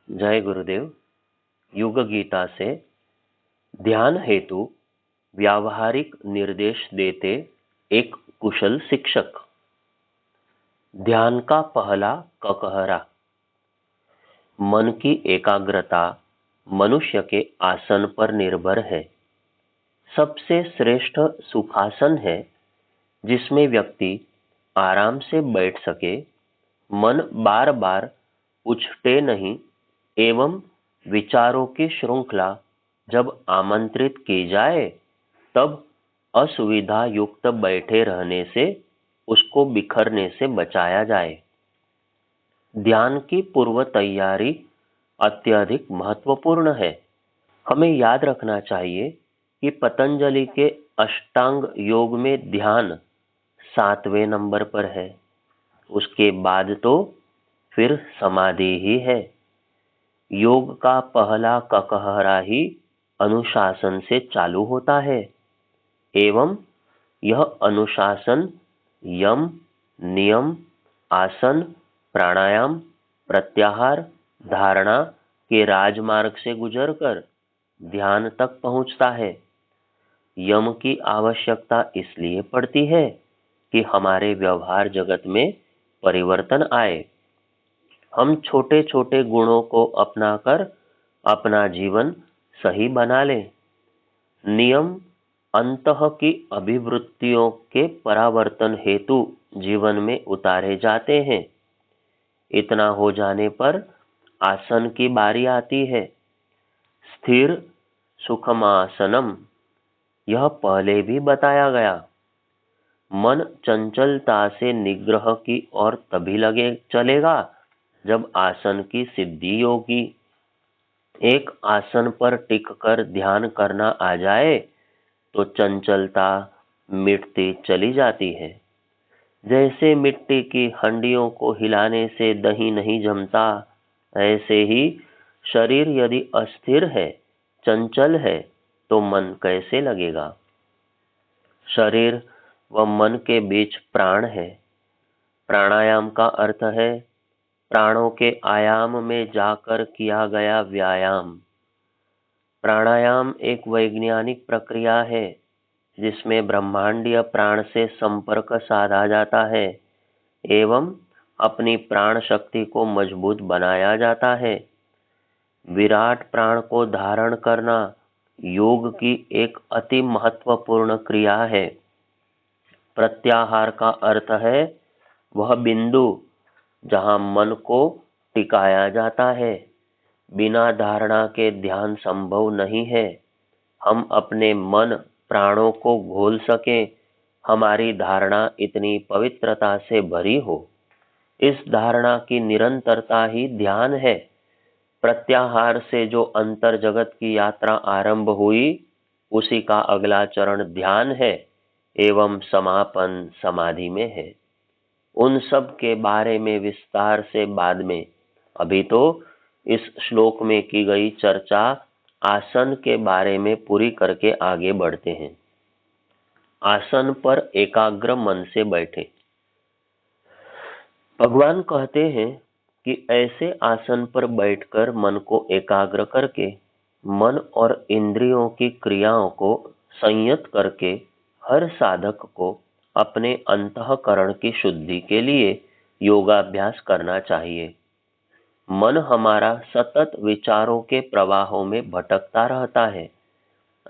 जय गुरुदेव। युग गीता से ध्यान हेतु व्यावहारिक निर्देश देते एक कुशल शिक्षक। ध्यान का पहला ककहरा। मन की एकाग्रता मनुष्य के आसन पर निर्भर है। सबसे श्रेष्ठ सुखासन है जिसमें व्यक्ति आराम से बैठ सके, मन बार बार उछटे नहीं एवं विचारों की श्रृंखला जब आमंत्रित की जाए तब असुविधा युक्त बैठे रहने से उसको बिखरने से बचाया जाए। ध्यान की पूर्व तैयारी अत्यधिक महत्वपूर्ण है। हमें याद रखना चाहिए कि पतंजलि के अष्टांग योग में ध्यान 7वें नंबर पर है। उसके बाद तो फिर समाधि ही है। योग का पहला ककहरा ही अनुशासन से चालू होता है एवं यह अनुशासन यम, नियम, आसन, प्राणायाम, प्रत्याहार, धारणा के राजमार्ग से गुजरकर ध्यान तक पहुंचता है। यम की आवश्यकता इसलिए पड़ती है कि हमारे व्यवहार जगत में परिवर्तन आए। हम छोटे छोटे गुणों को अपनाकर अपना जीवन सही बना लें। नियम अंतः की अभिवृत्तियों के परावर्तन हेतु जीवन में उतारे जाते हैं। इतना हो जाने पर आसन की बारी आती है। स्थिर सुखमासनम, यह पहले भी बताया गया। मन चंचलता से निग्रह की ओर तभी लगे चलेगा जब आसन की सिद्धि होगी। एक आसन पर टिककर ध्यान करना आ जाए तो चंचलता मिटती चली जाती है। जैसे मिट्टी की हंडियों को हिलाने से दही नहीं जमता, ऐसे ही शरीर यदि अस्थिर है, चंचल है, तो मन कैसे लगेगा। शरीर व मन के बीच प्राण है। प्राणायाम का अर्थ है प्राणों के आयाम में जाकर किया गया व्यायाम। प्राणायाम एक वैज्ञानिक प्रक्रिया है जिसमें ब्रह्मांडीय प्राण से संपर्क साधा जाता है एवं अपनी प्राण शक्ति को मजबूत बनाया जाता है। विराट प्राण को धारण करना योग की एक अति महत्वपूर्ण क्रिया है। प्रत्याहार का अर्थ है वह बिंदु जहां मन को टिकाया जाता है। बिना धारणा के ध्यान संभव नहीं है। हम अपने मन प्राणों को घोल सके, हमारी धारणा इतनी पवित्रता से भरी हो। इस धारणा की निरंतरता ही ध्यान है। प्रत्याहार से जो अंतर जगत की यात्रा आरंभ हुई, उसी का अगला चरण ध्यान है एवं समापन समाधि में है। उन सब के बारे में विस्तार से बाद में। अभी तो इस श्लोक में की गई चर्चा आसन के बारे में पूरी करके आगे बढ़ते हैं। आसन पर एकाग्र मन से बैठे। भगवान कहते हैं कि ऐसे आसन पर बैठकर मन को एकाग्र करके, मन और इंद्रियों की क्रियाओं को संयत करके हर साधक को अपने अंतःकरण की शुद्धि के लिए योगाभ्यास करना चाहिए। मन हमारा सतत विचारों के प्रवाहों में भटकता रहता है।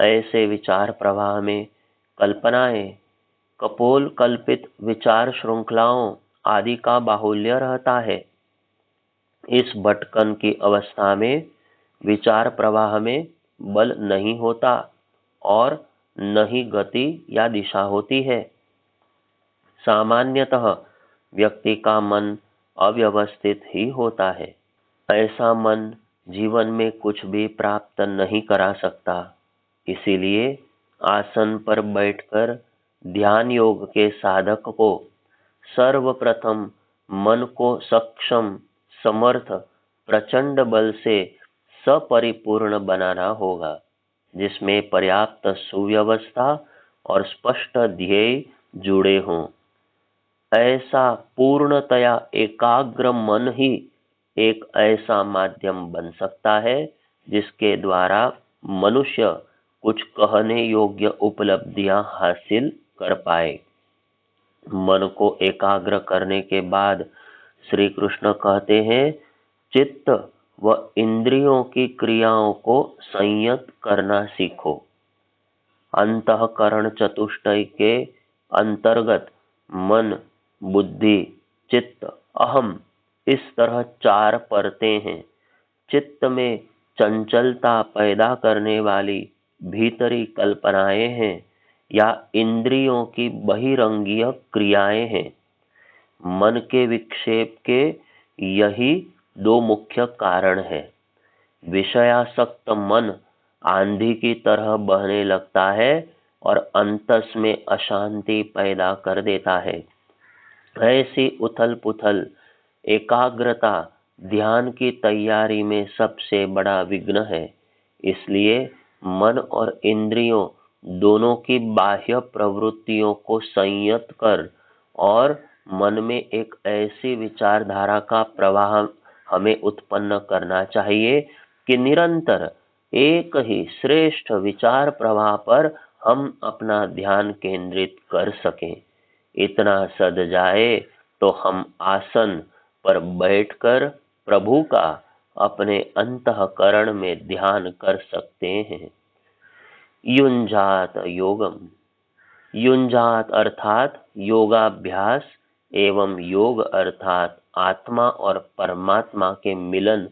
ऐसे विचार प्रवाह में कल्पनाएं, कपोल कल्पित विचार श्रृंखलाओं आदि का बाहुल्य रहता है। इस भटकन की अवस्था में विचार प्रवाह में बल नहीं होता और न ही गति या दिशा होती है। सामान्यतः व्यक्ति का मन अव्यवस्थित ही होता है। ऐसा मन जीवन में कुछ भी प्राप्त नहीं करा सकता। इसीलिए आसन पर बैठकर ध्यान योग के साधक को सर्वप्रथम मन को सक्षम, समर्थ, प्रचंड बल से सपरिपूर्ण बनाना होगा, जिसमें पर्याप्त सुव्यवस्था और स्पष्ट ध्येय जुड़े हों। ऐसा पूर्णतया एकाग्र मन ही एक ऐसा माध्यम बन सकता है जिसके द्वारा मनुष्य कुछ कहने योग्य उपलब्धियां हासिल कर पाए। मन को एकाग्र करने के बाद श्री कृष्ण कहते हैं, चित्त व इंद्रियों की क्रियाओं को संयत करना सीखो। अंतःकरण चतुष्टय के अंतर्गत मन, बुद्धि, चित्त, अहम, इस तरह 4 परतें हैं। चित्त में चंचलता पैदा करने वाली भीतरी कल्पनाएं हैं या इंद्रियों की बहिरंगीय क्रियाएं हैं। मन के विक्षेप के यही 2 मुख्य कारण है। विषयासक्त मन आंधी की तरह बहने लगता है और अंतस में अशांति पैदा कर देता है। ऐसी उथल पुथल एकाग्रता ध्यान की तैयारी में सबसे बड़ा विघ्न है। इसलिए मन और इंद्रियों दोनों की बाह्य प्रवृत्तियों को संयत कर और मन में एक ऐसी विचारधारा का प्रवाह हमें उत्पन्न करना चाहिए कि निरंतर एक ही श्रेष्ठ विचार प्रवाह पर हम अपना ध्यान केंद्रित कर सकें। इतना सद जाए तो हम आसन पर बैठकर प्रभु का अपने अंतःकरण में ध्यान कर सकते हैं। युंजात योगम। युंजात अर्थात योगाभ्यास एवं योग अर्थात आत्मा और परमात्मा के मिलन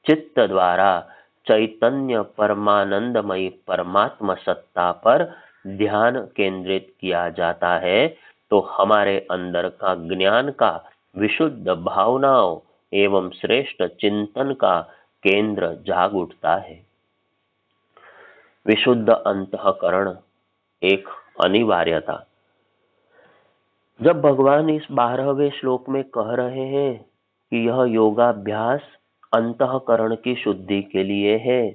चित्त द्वारा चैतन्य परमानंदमयी परमात्मा सत्ता पर ध्यान केंद्रित किया जाता है तो हमारे अंदर का ज्ञान का विशुद्ध भावनाओं एवं श्रेष्ठ चिंतन का केंद्र जाग उठता है। विशुद्ध अंतःकरण एक अनिवार्यता। जब भगवान इस 12वें श्लोक में कह रहे हैं कि यह योगाभ्यास अंतःकरण की शुद्धि के लिए है,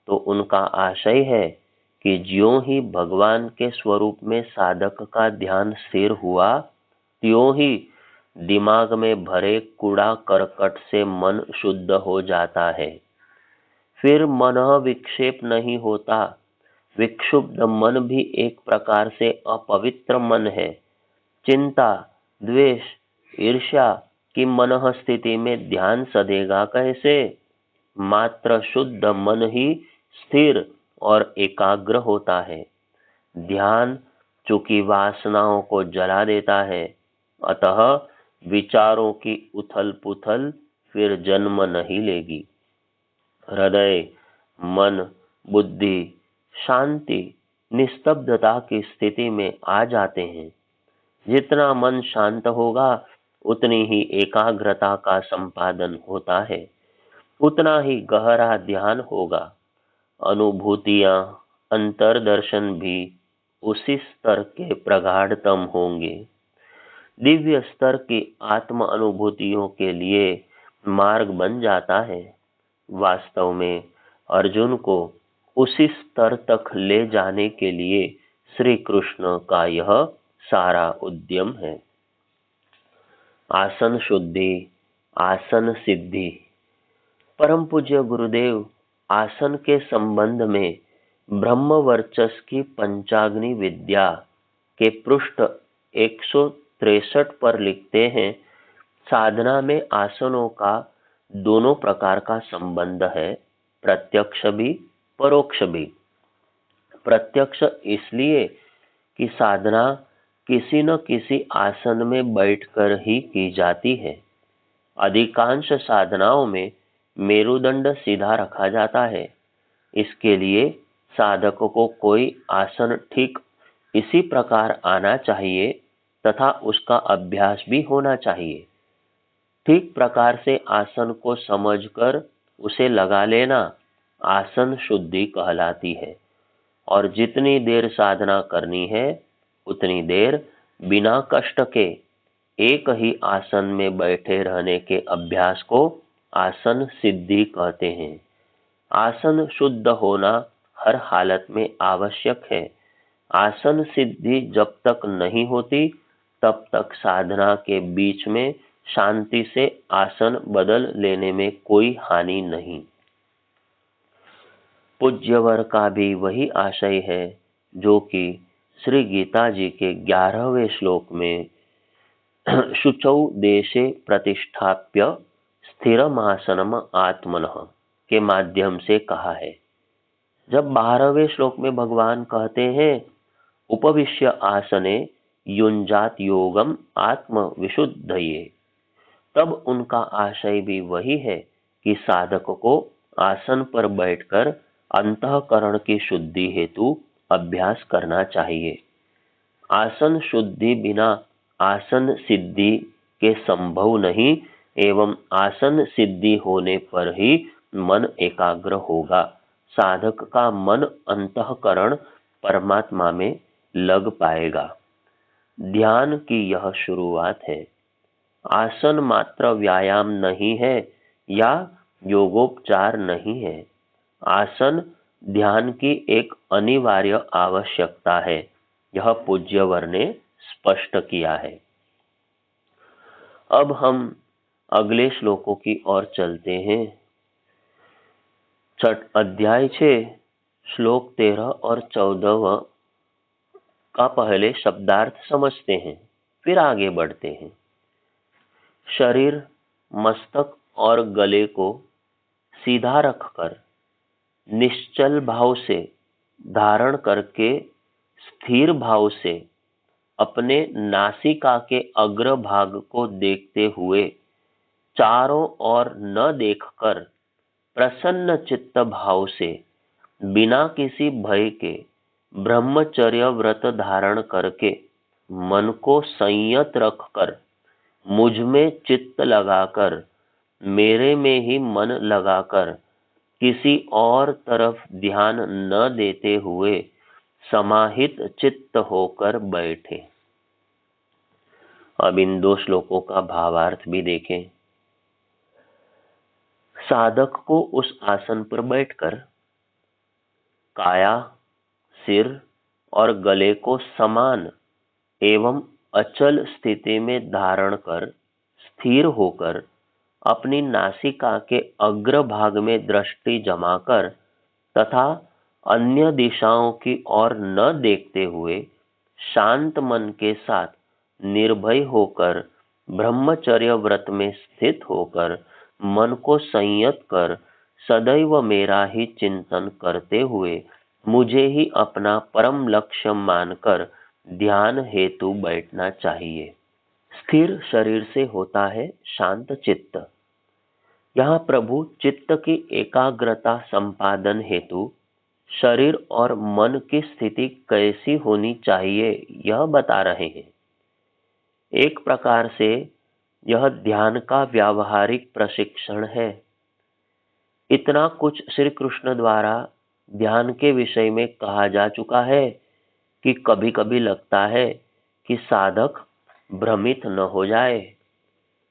तो उनका आशय है कि ज्यों ही भगवान के स्वरूप में साधक का ध्यान स्थिर हुआ, त्यों ही दिमाग में भरे कूड़ा करकट से मन शुद्ध हो जाता है। फिर मन विक्षेप नहीं होता। विक्षुब्ध मन भी एक प्रकार से अपवित्र मन है। चिंता, द्वेष, ईर्ष्या की मनः स्थिति में ध्यान सधेगा कैसे? मात्र शुद्ध मन ही स्थिर और एकाग्र होता है। ध्यान चूंकि वासनाओं को जला देता है, अतः विचारों की उथल पुथल फिर जन्म नहीं लेगी। हृदय, मन, बुद्धि शांति, निस्तब्धता की स्थिति में आ जाते हैं। जितना मन शांत होगा उतनी ही एकाग्रता का संपादन होता है, उतना ही गहरा ध्यान होगा। अनुभूतियां, अंतर्दर्शन भी उसी स्तर के प्रगाढ़तम होंगे। दिव्य स्तर की आत्म अनुभूतियों के लिए मार्ग बन जाता है। वास्तव में अर्जुन को उसी स्तर तक ले जाने के लिए श्री कृष्ण का यह सारा उद्यम है। आसन शुद्धि, आसन सिद्धि। परम पूज्य गुरुदेव आसन के संबंध में ब्रह्म वर्चस की पंचाग्नि विद्या के पृष्ठ 163 पर लिखते हैं, साधना में आसनों का दोनों प्रकार का संबंध है, प्रत्यक्ष भी परोक्ष भी। प्रत्यक्ष इसलिए कि साधना किसी न किसी आसन में बैठकर ही की जाती है। अधिकांश साधनाओं में मेरुदंड सीधा रखा जाता है। इसके लिए साधक को कोई आसन ठीक इसी प्रकार आना चाहिए तथा उसका अभ्यास भी होना चाहिए। ठीक प्रकार से आसन को समझकर उसे लगा लेना आसन शुद्धि कहलाती है। और जितनी देर साधना करनी है उतनी देर बिना कष्ट के एक ही आसन में बैठे रहने के अभ्यास को आसन सिद्धि कहते हैं। आसन शुद्ध होना हर हालत में आवश्यक है। आसन सिद्धि जब तक नहीं होती तब तक साधना के बीच में शांति से आसन बदल लेने में कोई हानि नहीं। पूज्यवर का भी वही आशय है जो कि श्री गीता जी के 11वें श्लोक में शुचौ देशे प्रतिष्ठाप्य स्थिरमासनम आत्मनः के माध्यम से कहा है। जब 12वें श्लोक में भगवान कहते हैं उपविश्य आसने युञ्जात योगम आत्म विशुद्धये, तब उनका आशय भी वही है कि साधक को आसन पर बैठकर अंतःकरण की शुद्धि हेतु अभ्यास करना चाहिए। आसन शुद्धि बिना आसन सिद्धि के संभव नहीं एवं आसन सिद्धि होने पर ही मन एकाग्र होगा। साधक का मन अंतःकरण परमात्मा में लग पाएगा। ध्यान की यह शुरुआत है। आसन मात्र व्यायाम नहीं है या योगोपचार नहीं है। आसन ध्यान की एक अनिवार्य आवश्यकता है। यह पूज्यवर ने स्पष्ट किया है। अब हम अगले श्लोकों की ओर चलते हैं। अध्याय 6 श्लोक 13 और 14 का पहले शब्दार्थ समझते हैं, फिर आगे बढ़ते हैं। शरीर, मस्तक और गले को सीधा रखकर निश्चल भाव से धारण करके स्थिर भाव से अपने नासिका के अग्र भाग को देखते हुए चारों ओर न देखकर प्रसन्न चित्त भाव से बिना किसी भय के ब्रह्मचर्य व्रत धारण करके मन को संयत रखकर मुझ में चित्त लगाकर मेरे में ही मन लगाकर किसी और तरफ ध्यान न देते हुए समाहित चित्त होकर बैठे। अब इन 2 श्लोकों का भावार्थ भी देखें। साधक को उस आसन पर बैठकर काया, सिर और गले को समान एवं अचल स्थिति में धारण कर स्थिर होकर अपनी नासिका के अग्र भाग में दृष्टि जमाकर तथा अन्य दिशाओं की ओर न देखते हुए शांत मन के साथ निर्भय होकर ब्रह्मचर्य व्रत में स्थित होकर मन को संयत कर सदैव मेरा ही चिंतन करते हुए मुझे ही अपना परम लक्ष्य मानकर ध्यान हेतु बैठना चाहिए। स्थिर शरीर से होता है शांत चित्त। यहाँ प्रभु चित्त की एकाग्रता संपादन हेतु शरीर और मन की स्थिति कैसी होनी चाहिए यह बता रहे हैं। एक प्रकार से यह ध्यान का व्यावहारिक प्रशिक्षण है। इतना कुछ श्री कृष्ण द्वारा ध्यान के विषय में कहा जा चुका है कि कभी कभी लगता है कि साधक भ्रमित न हो जाए।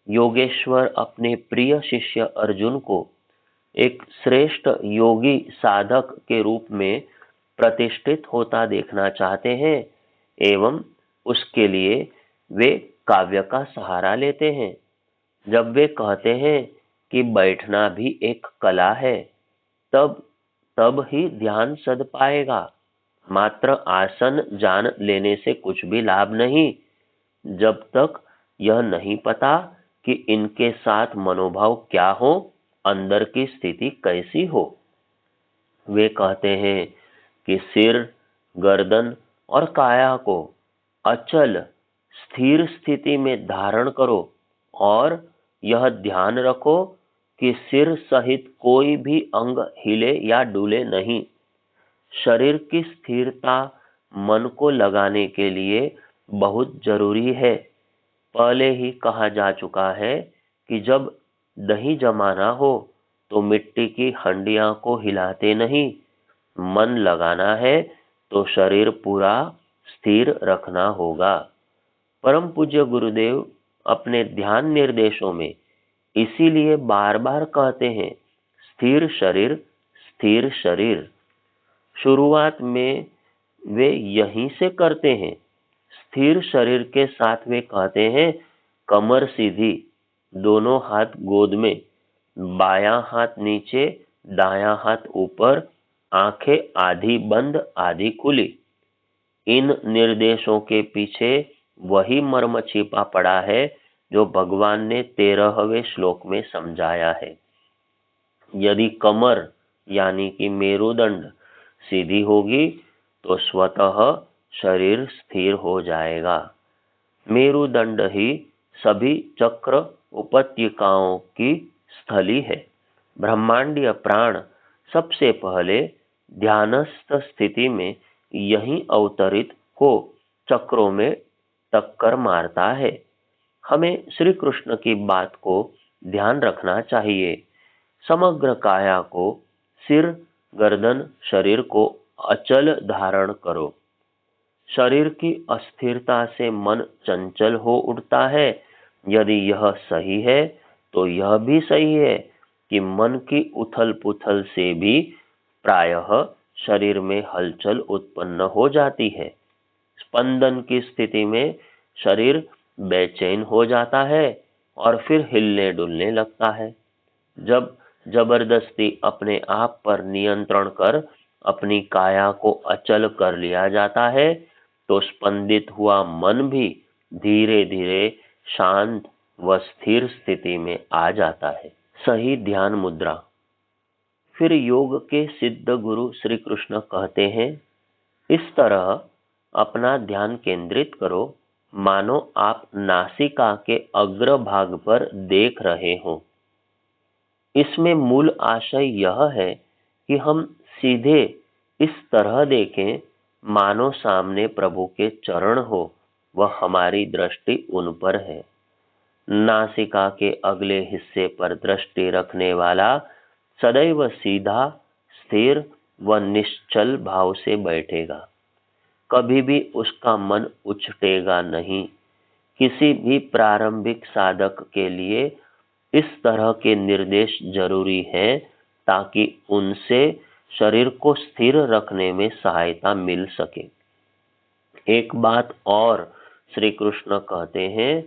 योगेश्वर अपने प्रिय शिष्य अर्जुन को एक श्रेष्ठ योगी साधक के रूप में प्रतिष्ठित होता देखना चाहते हैं एवं उसके लिए वे काव्य का सहारा लेते हैं। जब वे कहते हैं कि बैठना भी एक कला है, तब ही ध्यान सद पाएगा। मात्र आसन जान लेने से कुछ भी लाभ नहीं, जब तक यह नहीं पता कि इनके साथ मनोभाव क्या हो, अंदर की स्थिति कैसी हो। वे कहते हैं कि सिर, गर्दन और काया को अचल स्थिर स्थिति में धारण करो और यह ध्यान रखो कि सिर सहित कोई भी अंग हिले या डूले नहीं। शरीर की स्थिरता मन को लगाने के लिए बहुत जरूरी है। पहले ही कहा जा चुका है कि जब दही जमाना हो तो मिट्टी की हंडियां को हिलाते नहीं। मन लगाना है तो शरीर पूरा स्थिर रखना होगा। परम पूज्य गुरुदेव अपने ध्यान निर्देशों में इसीलिए बार बार कहते हैं स्थिर शरीर, स्थिर शरीर। शुरुआत में वे यहीं से करते हैं। स्थिर शरीर के साथ वे कहते हैं कमर सीधी, दोनों हाथ गोद में, बायां हाथ नीचे, दायां हाथ ऊपर, आंखें आधी बंद आधी खुली। इन निर्देशों के पीछे वही मर्म छिपा पड़ा है जो भगवान ने 13वें श्लोक में समझाया है। यदि कमर यानी कि मेरुदंड सीधी होगी तो स्वतः शरीर स्थिर हो जाएगा। मेरुदंड ही सभी चक्र उपत्यकाओं की स्थली है। ब्रह्मांडीय प्राण सबसे पहले ध्यानस्थ स्थिति में यही अवतरित हो चक्रों में टक्कर मारता है। हमें श्री कृष्ण की बात को ध्यान रखना चाहिए। समग्र काया को, सिर, गर्दन, शरीर को अचल धारण करो। शरीर की अस्थिरता से मन चंचल हो उठता है। यदि यह सही है तो यह भी सही है कि मन की उथल पुथल से भी प्रायः शरीर में हलचल उत्पन्न हो जाती है। स्पंदन की स्थिति में शरीर बेचैन हो जाता है और फिर हिलने डुलने लगता है। जब जबरदस्ती अपने आप पर नियंत्रण कर अपनी काया को अचल कर लिया जाता है तो स्पंदित हुआ मन भी धीरे धीरे शांत व स्थिर स्थिति में आ जाता है। सही ध्यान मुद्रा। फिर योग के सिद्ध गुरु श्री कृष्ण कहते हैं, इस तरह अपना ध्यान केंद्रित करो मानो आप नासिका के अग्रभाग पर देख रहे हो। इसमें मूल आशय यह है कि हम सीधे इस तरह देखें मानो सामने प्रभु के चरण हो, वह हमारी दृष्टि उन पर है। नासिका के अगले हिस्से पर दृष्टि रखने वाला सदैव सीधा, स्थिर व निश्चल भाव से बैठेगा। कभी भी उसका मन उछटेगा नहीं। किसी भी प्रारंभिक साधक के लिए इस तरह के निर्देश जरूरी हैं ताकि उनसे शरीर को स्थिर रखने में सहायता मिल सके। एक बात और श्री कृष्ण कहते हैं,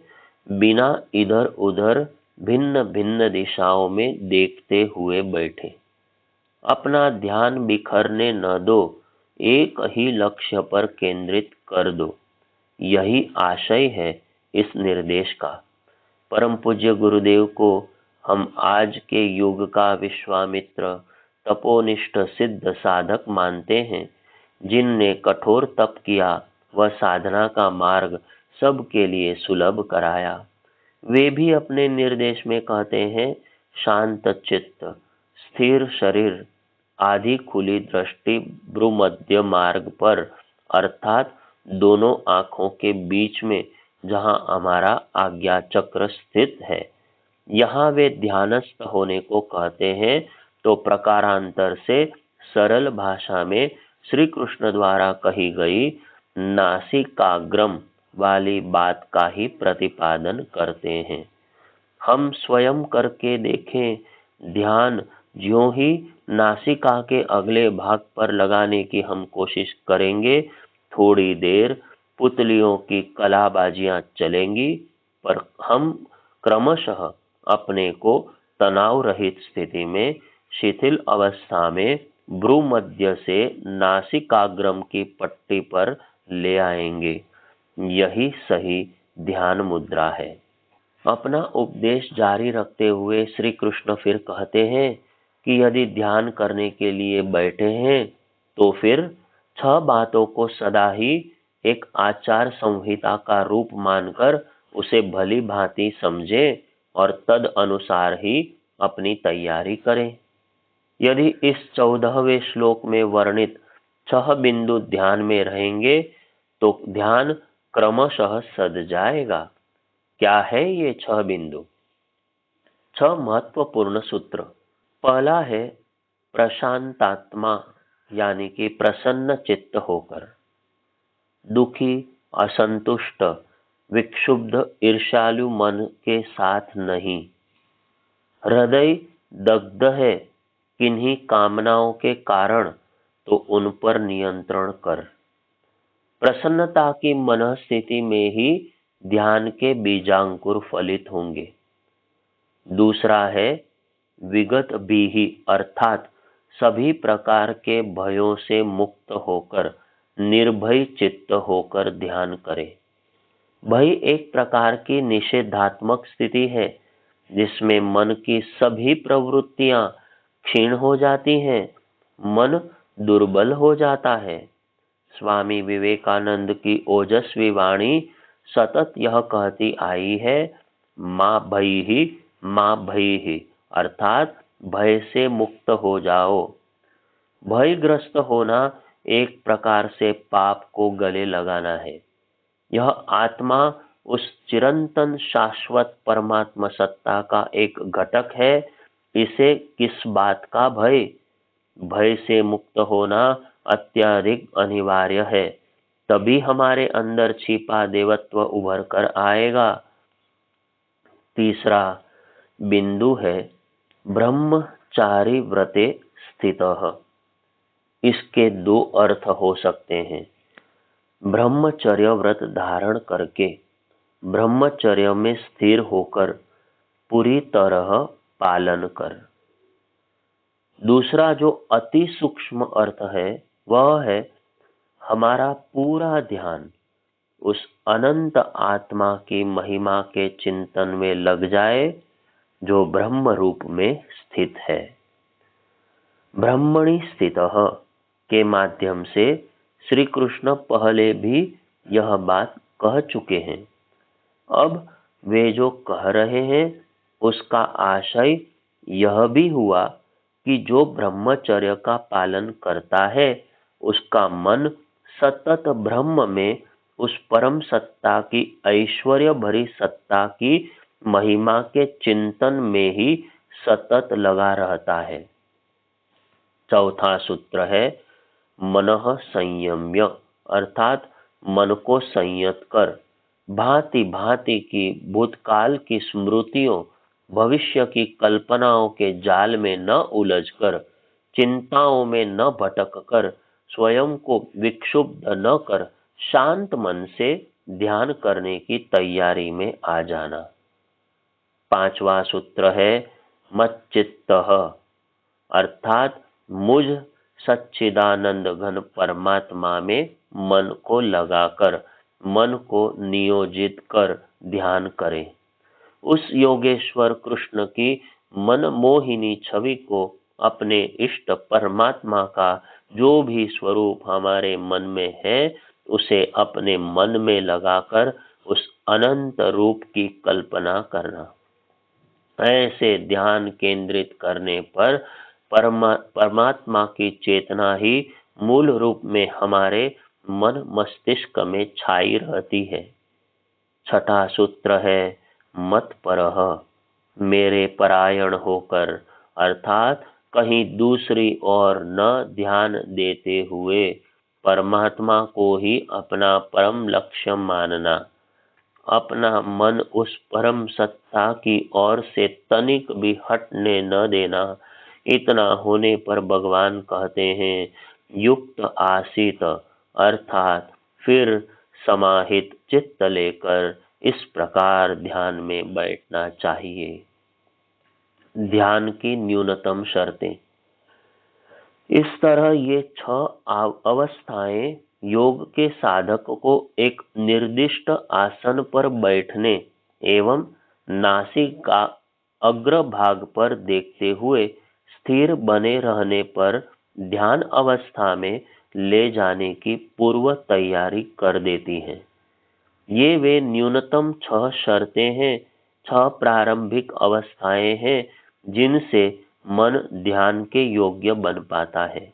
बिना इधर उधर भिन्न भिन्न दिशाओं में देखते हुए बैठे। अपना ध्यान बिखरने न दो, एक ही लक्ष्य पर केंद्रित कर दो। यही आशय है इस निर्देश का। परम पूज्य गुरुदेव को हम आज के युग का विश्वामित्र, तपोनिष्ठ सिद्ध साधक मानते हैं, जिनने कठोर तप किया व साधना का मार्ग सबके लिए सुलभ कराया। वे भी अपने निर्देश में कहते हैं, शांत चित्त, स्थिर शरीर, आधी खुली दृष्टि भ्रूमध्य मार्ग पर, अर्थात दोनों आंखों के बीच में जहां हमारा आज्ञा चक्र स्थित है, यहाँ वे ध्यानस्थ होने को कहते हैं। तो प्रकारांतर से सरल भाषा में श्री कृष्ण द्वारा कही गई नासिकाग्रम वाली बात का ही प्रतिपादन करते हैं। हम स्वयं करके देखें। ध्यान ज्यों ही नासिका के अगले भाग पर लगाने की हम कोशिश करेंगे, थोड़ी देर पुतलियों की कलाबाजियां चलेंगी, पर हम क्रमशः अपने को तनाव रहित स्थिति में, शिथिल अवस्था में भ्रूमध्य से नासिकाग्रम की पट्टी पर ले आएंगे। यही सही ध्यान मुद्रा है। अपना उपदेश जारी रखते हुए श्री कृष्ण फिर कहते हैं कि यदि ध्यान करने के लिए बैठे हैं तो फिर 6 बातों को सदा ही एक आचार संहिता का रूप मानकर उसे भली भांति समझें और तद अनुसार ही अपनी तैयारी करें। यदि इस 14वें श्लोक में वर्णित 6 बिंदु ध्यान में रहेंगे तो ध्यान क्रमशः सध जाएगा। क्या है ये 6 बिंदु? 6 महत्वपूर्ण सूत्र। पहला है प्रशांतात्मा, यानी कि प्रसन्न चित्त होकर। दुखी, असंतुष्ट, विक्षुब्ध, ईर्ष्यालु मन के साथ नहीं। हृदय दग्ध है किन्हीं कामनाओं के कारण तो उन पर नियंत्रण कर। प्रसन्नता की मनस्थिति में ही ध्यान के बीजांकुर फलित होंगे। दूसरा है विगत बीहि अर्थात सभी प्रकार के भयों से मुक्त होकर निर्भय चित्त होकर ध्यान करें। भय एक प्रकार की निषेधात्मक स्थिति है जिसमें मन की सभी प्रवृत्तियां क्षीण हो जाती हैं, मन दुर्बल हो जाता है। स्वामी विवेकानंद की ओजस्वी वाणी सतत यह कहती आई है, माँ भय ही अर्थात भय से मुक्त हो जाओ। भयग्रस्त होना एक प्रकार से पाप को गले लगाना है। यह आत्मा उस चिरंतन शाश्वत परमात्मा सत्ता का एक घटक है। इसे किस बात का भय? भय से मुक्त होना अत्यधिक अनिवार्य है, तभी हमारे अंदर छिपा देवत्व उभर कर आएगा। तीसरा बिंदु है ब्रह्मचारी व्रते स्थितः। इसके दो अर्थ हो सकते हैं। ब्रह्मचर्य व्रत धारण करके ब्रह्मचर्य में स्थिर होकर पूरी तरह पालन कर। दूसरा जो अति सूक्ष्म अर्थ है वह है हमारा पूरा ध्यान उस अनंत आत्मा की महिमा के चिंतन में लग जाए जो ब्रह्म रूप में स्थित है। ब्रह्मणि स्थितः के माध्यम से श्री कृष्ण पहले भी यह बात कह चुके हैं। अब वे जो कह रहे हैं उसका आशय यह भी हुआ कि जो ब्रह्मचर्य का पालन करता है उसका मन सतत ब्रह्म में उस परम सत्ता की ऐश्वर्य भरी सत्ता की महिमा के चिंतन में ही सतत लगा रहता है। चौथा सूत्र है मनः संयम्य अर्थात मन को संयत कर भांति भांति की भूतकाल की स्मृतियों भविष्य की कल्पनाओं के जाल में न उलझकर चिंताओं में न भटककर स्वयं को विक्षुब्ध न कर शांत मन से ध्यान करने की तैयारी में आ जाना। पांचवा सूत्र है मच्चित्तः अर्थात मुझ सच्चिदानंद घन परमात्मा में मन को लगाकर मन को नियोजित कर ध्यान करें। उस योगेश्वर कृष्ण की मन मोहिनी छवि को अपने इष्ट परमात्मा का जो भी स्वरूप हमारे मन में है उसे अपने मन में लगाकर उस अनंत रूप की कल्पना करना। ऐसे ध्यान केंद्रित करने पर परमात्मा की चेतना ही मूल रूप में हमारे मन मस्तिष्क में छाई रहती है। छठा सूत्र है मत परह मेरे परायण होकर अर्थात कहीं दूसरी ओर न ध्यान देते हुए परमात्मा को ही अपना परम लक्ष्य मानना। अपना मन उस परम सत्ता की ओर से तनिक भी हटने न देना। इतना होने पर भगवान कहते हैं युक्त आसीत अर्थात फिर समाहित चित्त लेकर इस प्रकार ध्यान में बैठना चाहिए। ध्यान की न्यूनतम शर्तें। इस तरह ये 6 अवस्थाएं योग के साधक को एक निर्दिष्ट आसन पर बैठने एवं नासिक का अग्रभाग पर देखते हुए स्थिर बने रहने पर ध्यान अवस्था में ले जाने की पूर्व तैयारी कर देती हैं। ये वे न्यूनतम 6 शर्तें हैं, 6 प्रारंभिक अवस्थाएं हैं जिनसे मन ध्यान के योग्य बन पाता है।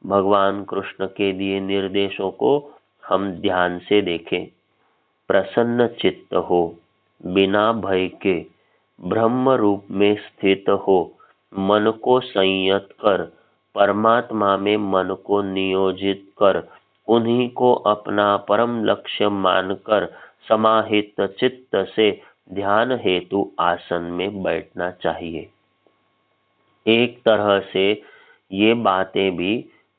भगवान कृष्ण के दिए निर्देशों को हम ध्यान से देखें। प्रसन्न चित्त हो, बिना भय के ब्रह्म रूप में स्थित हो, मन को संयत कर परमात्मा में मन को नियोजित कर उन्हीं को अपना परम लक्ष्य मानकर समाहित चित्त से ध्यान हेतु आसन में बैठना चाहिए। एक तरह से ये बातें भी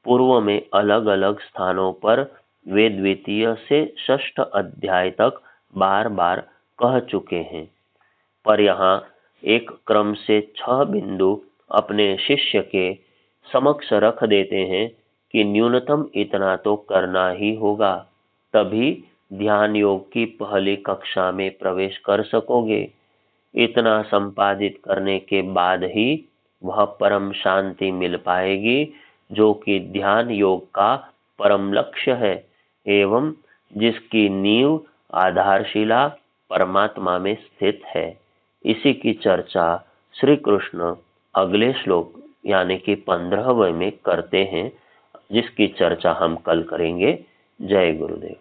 पूर्व में अलग अलग स्थानों पर वे द्वितीय से 6ठ अध्याय तक बार बार कह चुके हैं, पर यहाँ एक क्रम से 6 बिंदु अपने शिष्य के समक्ष रख देते हैं कि न्यूनतम इतना तो करना ही होगा, तभी ध्यान योग की पहली कक्षा में प्रवेश कर सकोगे। इतना संपादित करने के बाद ही वह परम शांति मिल पाएगी, जो कि ध्यान योग का परम लक्ष्य है एवं जिसकी नींव आधारशिला परमात्मा में स्थित है। इसी की चर्चा श्री कृष्ण अगले श्लोक यानी कि 15वें में करते हैं, जिसकी चर्चा हम कल करेंगे। जय गुरुदेव।